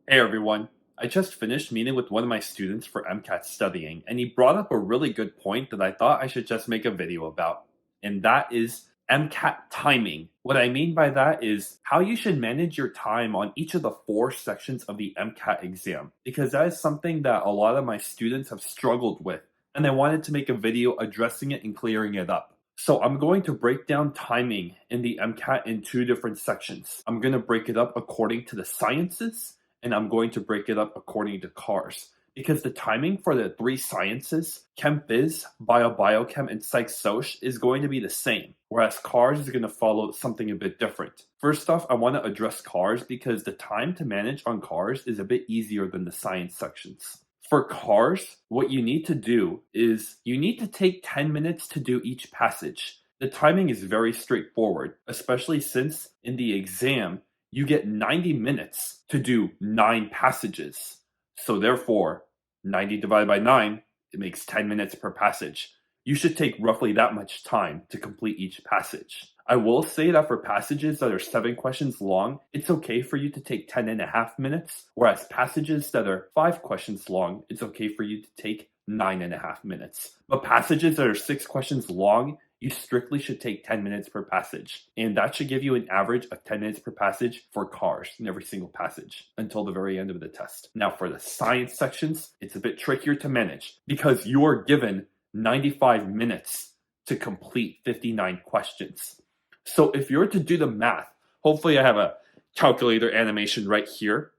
Hey everyone, I just finished meeting with one of my students for MCAT studying, and he brought up a really good point that I thought I should just make a video about, and that is MCAT timing. What I mean by that is how you should manage your time on each of the four sections of the MCAT exam, because that is something that a lot of my students have struggled with, and I wanted to make a video addressing it and clearing it up. So I'm going to break down timing in the MCAT in two different sections. I'm going to break it up according to the sciences, and I'm going to break it up according to CARS. Because the timing for the three sciences, Chem Phys, Biochem, and Psych Soc, is going to be the same, whereas CARS is going to follow something a bit different. First off, I want to address CARS because the time to manage on CARS is a bit easier than the science sections. For CARS, what you need to do is you need to take 10 minutes to do each passage. The timing is very straightforward, especially since in the exam, you get 90 minutes to do 9 passages. So therefore, 90 divided by 9, it makes 10 minutes per passage. You should take roughly that much time to complete each passage. I will say that for passages that are 7 questions long, it's okay for you to take 10.5 minutes, whereas passages that are 5 questions long, it's okay for you to take 9.5 minutes. But passages that are 6 questions long, you strictly should take 10 minutes per passage. And that should give you an average of 10 minutes per passage for CARS in every single passage until the very end of the test. Now for the science sections, it's a bit trickier to manage because you are given 95 minutes to complete 59 questions. So if you're to do the math, hopefully I have a calculator animation right here.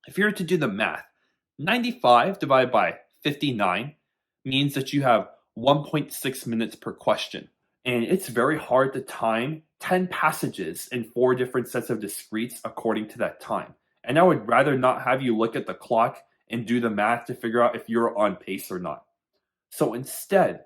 If you're to do the math, 95 divided by 59 means that you have 1.6 minutes per question. And it's very hard to time 10 passages in 4 different sets of discretes according to that time. And I would rather not have you look at the clock and do the math to figure out if you're on pace or not. So instead,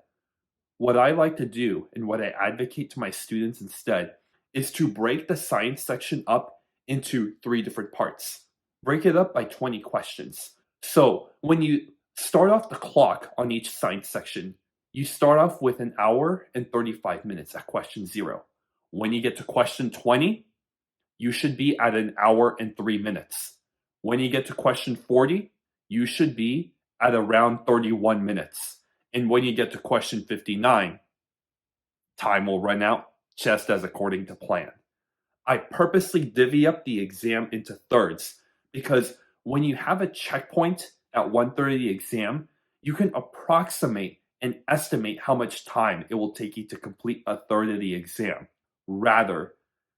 what I like to do and what I advocate to my students instead is to break the science section up into 3 different parts. Break it up by 20 questions. So when you start off the clock on each science section, you start off with 1 hour and 35 minutes at question 0. When you get to question 20, you should be at 1 hour and 3 minutes. When you get to question 40, you should be at around 31 minutes. And when you get to question 59, time will run out just as according to plan. I purposely divvy up the exam into thirds because when you have a checkpoint at 1/3 of the exam, you can approximate and estimate how much time it will take you to complete 1/3 of the exam, rather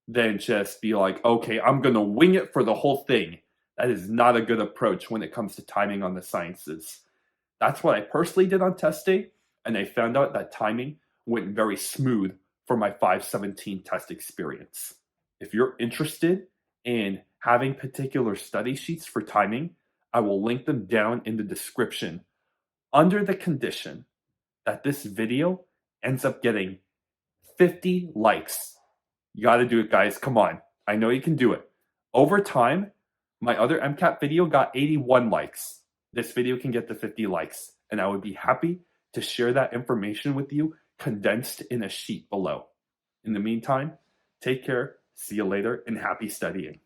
than just be like, okay, I'm going to wing it for the whole thing. That is not a good approach when it comes to timing on the sciences. That's what I personally did on test day, and I found out that timing went very smooth for my 517 test experience. If you're interested in having particular study sheets for timing, I will link them down in the description under the condition that this video ends up getting 50 likes. You got to do it, guys. Come on. I know you can do it. Over time, my other MCAT video got 81 likes. This video can get to 50 likes, and I would be happy to share that information with you condensed in a sheet below. In the meantime, take care, see you later, and happy studying.